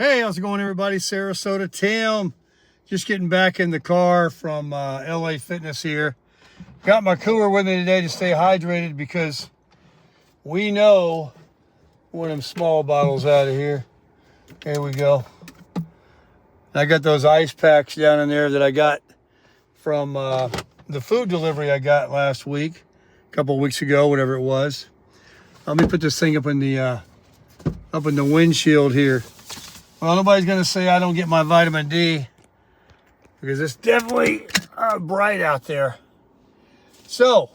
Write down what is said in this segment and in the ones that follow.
Hey, how's it going, everybody? Sarasota Tim. Just getting back in the car from LA Fitness here. Got my cooler with me today to stay hydrated because we know one of them small bottles out of here. Here we go. I got those ice packs down in there that I got from the food delivery I got last week, a couple of weeks ago, whatever it was. Let me put this thing up in the windshield here. Well, nobody's going to say I don't get my vitamin D because it's definitely bright out there. So,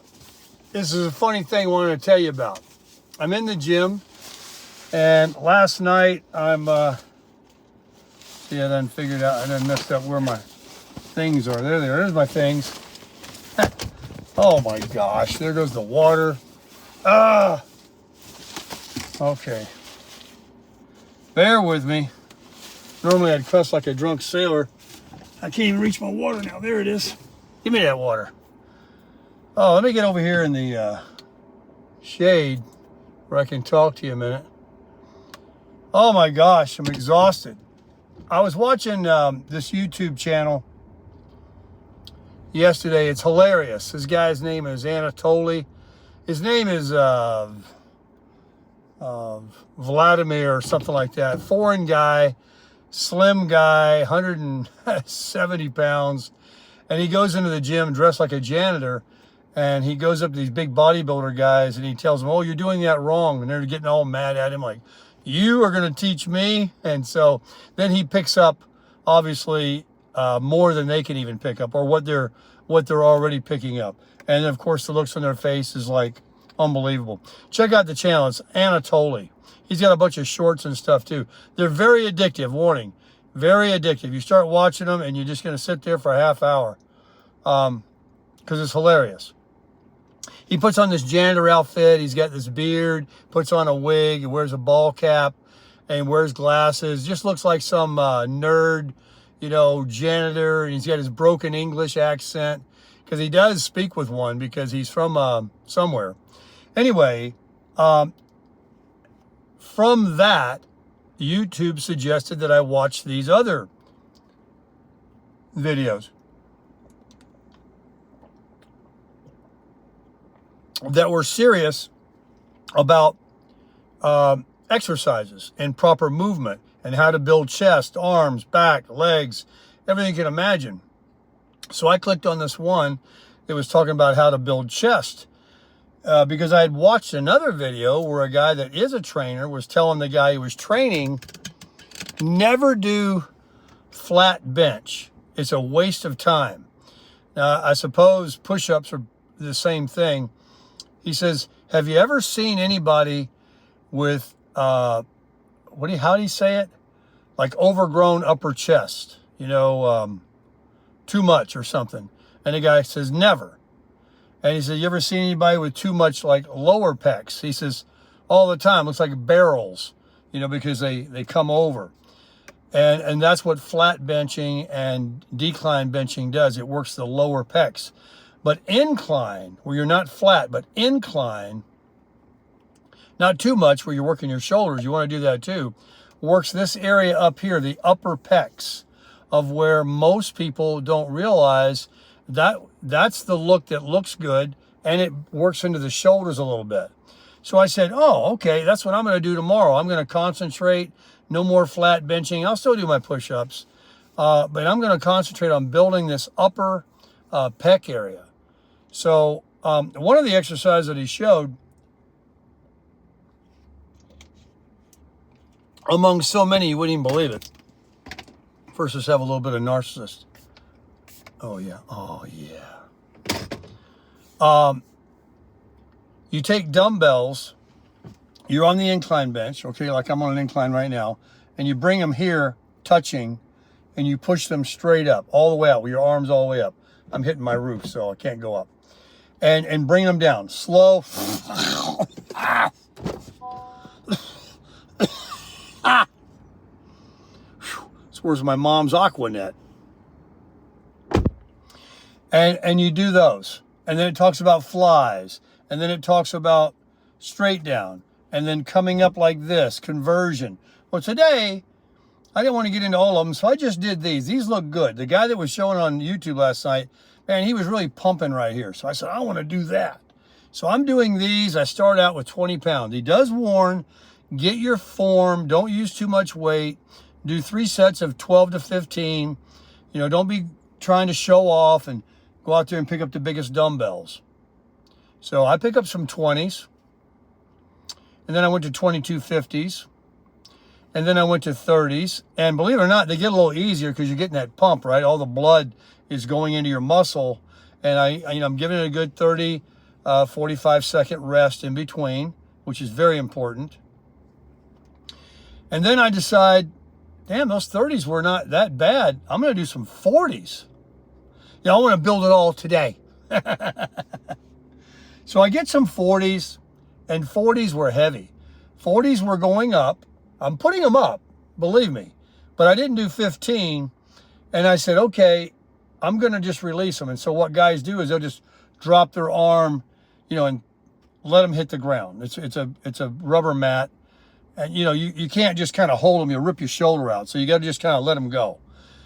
this is a funny thing I wanted to tell you about. I'm in the gym, and last night I done figured out, I done messed up where my things are. There's my things. Oh my gosh, there goes the water. Okay. Bear with me. Normally I'd cuss like a drunk sailor. I can't even reach my water now. There it is. Give me that water. Oh, let me get over here in the shade where I can talk to you a minute. Oh my gosh, I'm exhausted. I was watching this YouTube channel yesterday. It's hilarious. This guy's name is Anatoly. His name is Vladimir or something like that. Foreign guy. Slim guy, 170 pounds, and he goes into the gym dressed like a janitor, and he goes up to these big bodybuilder guys and he tells them, oh, you're doing that wrong, and they're getting all mad at him like, you are going to teach me? And so then he picks up obviously more than they can even pick up, or what they're already picking up. And of course the looks on their face is like unbelievable. Check out the channel. It's Anatoly. He's got a bunch of shorts and stuff too. They're very addictive, warning. Very addictive. You start watching them and you're just going to sit there for a half hour because it's hilarious. He puts on this janitor outfit. He's got this beard, puts on a wig, he wears a ball cap and wears glasses. Just looks like some nerd, janitor. And he's got his broken English accent because he does speak with one because he's from somewhere. Anyway, from that, YouTube suggested that I watch these other videos that were serious about exercises and proper movement and how to build chest, arms, back, legs, everything you can imagine. So I clicked on this one that was talking about how to build chest. Because I had watched another video where a guy that is a trainer was telling the guy he was training, never do flat bench. It's a waste of time. Now, I suppose push-ups are the same thing. He says, have you ever seen anybody with, how do you say it? Like overgrown upper chest, too much or something. And the guy says, never. And he said, you ever seen anybody with too much like lower pecs? He says, all the time. Looks like barrels, because they come over. And that's what flat benching and decline benching does. It works the lower pecs. But incline, where you're not flat, but incline, not too much where you're working your shoulders, you want to do that too, works this area up here, the upper pecs, of where most people don't realize that's the look that looks good, and it works into the shoulders a little bit. So I said, oh, okay, that's what I'm going to do tomorrow. I'm going to concentrate, no more flat benching. I'll still do my push-ups, but I'm going to concentrate on building this upper pec area. So one of the exercises that he showed, among so many, you wouldn't even believe it. First, let's have a little bit of narcissist. Oh, yeah. Oh, yeah. You take dumbbells. You're on the incline bench, okay, like I'm on an incline right now, and you bring them here, touching, and you push them straight up, all the way out, with your arms all the way up. I'm hitting my roof, so I can't go up. And bring them down. Slow. This where's my mom's Aqua Net. And you do those. And then it talks about flies. And then it talks about straight down. And then coming up like this, conversion. Well, today, I didn't want to get into all of them, so I just did these. These look good. The guy that was showing on YouTube last night, man, he was really pumping right here. So I said, I want to do that. So I'm doing these. I start out with 20 pounds. He does warn, get your form. Don't use too much weight. Do 3 sets of 12 to 15. You know, don't be trying to show off and go out there and pick up the biggest dumbbells. So I pick up some 20s. And then I went to 22 50s. And then I went to 30s. And believe it or not, they get a little easier because you're getting that pump, right? All the blood is going into your muscle. And I'm giving it a good 30, 45-second rest in between, which is very important. And then I decide, damn, those 30s were not that bad. I'm going to do some 40s. You know, I want to build it all today. So I get some 40s, and 40s were heavy. 40s were going up. I'm putting them up, believe me. But I didn't do 15. And I said, okay, I'm going to just release them. And so what guys do is they'll just drop their arm, you know, and let them hit the ground. It's a rubber mat. And, you know, you can't just kind of hold them. You'll rip your shoulder out. So you got to just kind of let them go.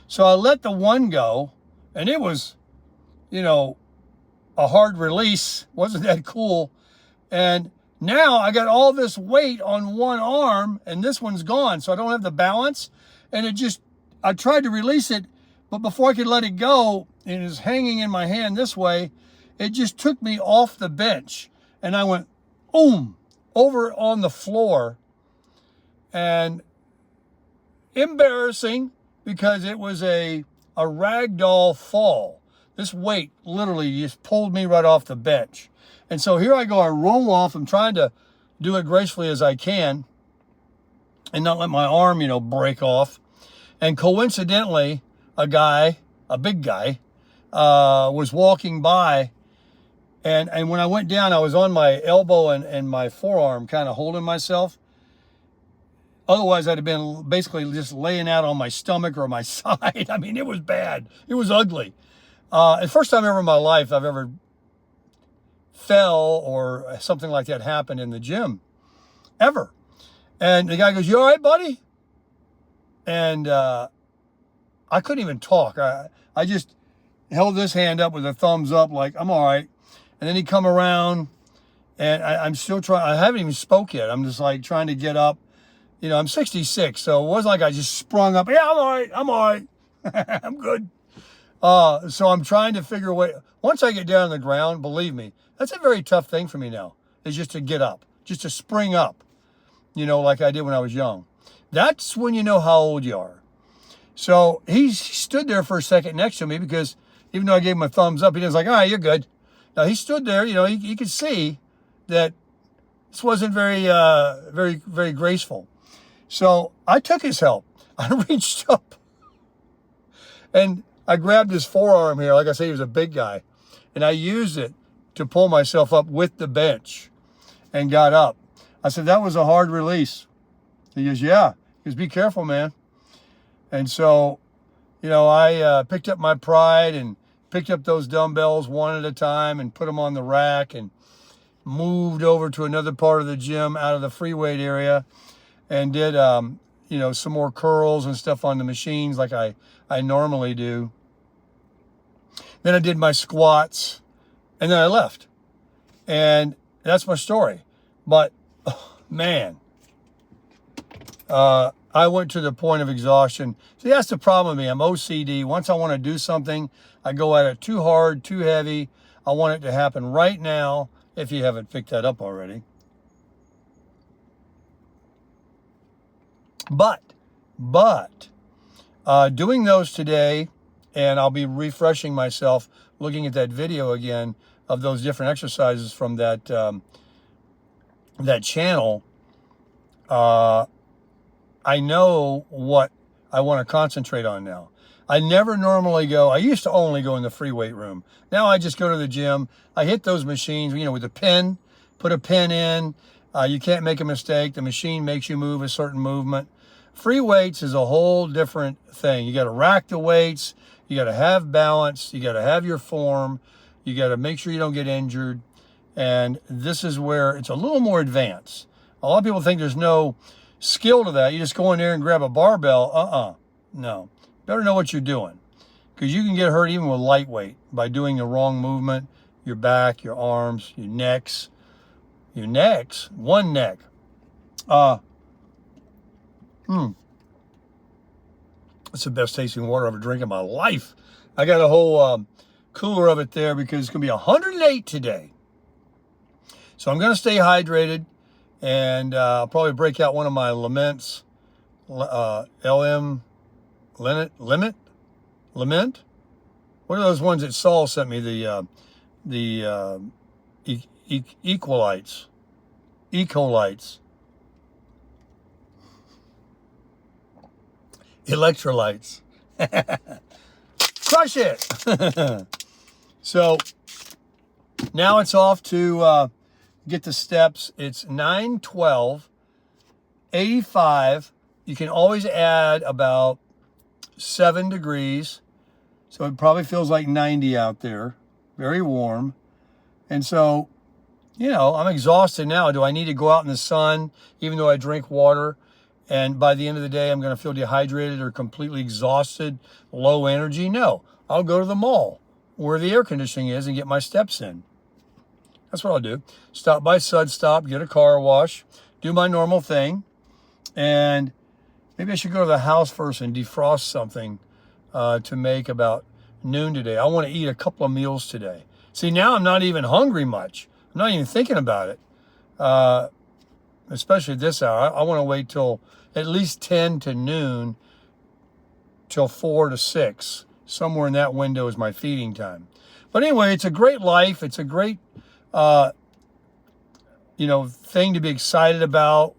So I let the one go, and it was, you know, a hard release. Wasn't that cool? And now I got all this weight on one arm, and this one's gone. So I don't have the balance. And I tried to release it, but before I could let it go, it was hanging in my hand this way. It just took me off the bench. And I went, boom, over on the floor. And embarrassing because it was a ragdoll fall. This weight literally just pulled me right off the bench. And so here I go, I roll off. I'm trying to do it gracefully as I can and not let my arm, you know, break off. And coincidentally, a big guy, was walking by. And when I went down, I was on my elbow and my forearm kind of holding myself. Otherwise, I'd have been basically just laying out on my stomach or my side. I mean, it was bad. It was ugly. The first time ever in my life I've ever fell or something like that happened in the gym, ever. And the guy goes, "You all right, buddy?" And I couldn't even talk. I just held this hand up with a thumbs up like, I'm all right. And then he come around, and I'm still trying. I haven't even spoke yet. I'm just like trying to get up. You know, I'm 66, so it wasn't like I just sprung up. Yeah, I'm all right. I'm all right. I'm good. So I'm trying to figure a way. Once I get down on the ground, believe me, that's a very tough thing for me now, is just to get up, just to spring up, you know, like I did when I was young. That's when you know how old you are. So he stood there for a second next to me because even though I gave him a thumbs up, he was like, all right, you're good. Now he stood there, you know, he could see that this wasn't very, very graceful. So I took his help. I reached up and I grabbed his forearm here. Like I said, he was a big guy. And I used it to pull myself up with the bench and got up. I said, that was a hard release. He goes, yeah. He goes, be careful, man. And so, you know, I picked up my pride and picked up those dumbbells one at a time and put them on the rack and moved over to another part of the gym out of the free weight area and did, you know, some more curls and stuff on the machines like I normally do. Then I did my squats and then I left. And that's my story. But, man, I went to the point of exhaustion. See, that's the problem with me. I'm OCD. Once I want to do something, I go at it too hard, too heavy. I want it to happen right now, if you haven't picked that up already. But doing those today, and I'll be refreshing myself, looking at that video again of those different exercises from that that channel. I know what I want to concentrate on now. I never normally go. I used to only go in the free weight room. Now I just go to the gym. I hit those machines, you know, with a pin, put a pin in. You can't make a mistake. The machine makes you move a certain movement. Free weights is a whole different thing. You got to rack the weights. You got to have balance. You got to have your form. You got to make sure you don't get injured. And this is where it's a little more advanced. A lot of people think there's no skill to that. You just go in there and grab a barbell. No. Better know what you're doing, because you can get hurt even with lightweight by doing the wrong movement. Your back, your arms, your necks, one neck. It's the best tasting water I've ever drank in my life. I got a whole cooler of it there because it's going to be 108 today. So I'm going to stay hydrated, and I'll probably break out one of my Laments, Lament. What are those ones that Saul sent me? The Equolites. Electrolytes. Crush it. So now it's off to get the steps. It's 9:12, 85. You can always add about 7 degrees. So it probably feels like 90 out there. Very warm. And so, I'm exhausted now. Do I need to go out in the sun, even though I drink water? And by the end of the day, I'm going to feel dehydrated or completely exhausted, low energy? No. I'll go to the mall where the air conditioning is and get my steps in. That's what I'll do. Stop by Sudstop, get a car wash, do my normal thing. And maybe I should go to the house first and defrost something to make about noon today. I want to eat a couple of meals today. See, now I'm not even hungry much. I'm not even thinking about it, especially at this hour. I want to wait till at least 10 to noon, till 4 to 6. Somewhere in that window is my feeding time. But anyway, it's a great life. It's a great, thing to be excited about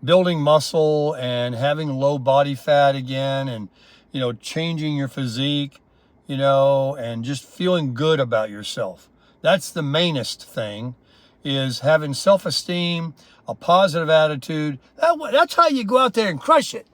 building muscle and having low body fat again, and, changing your physique, and just feeling good about yourself. That's the mainest thing, is having self-esteem, a positive attitude. That's how you go out there and crush it.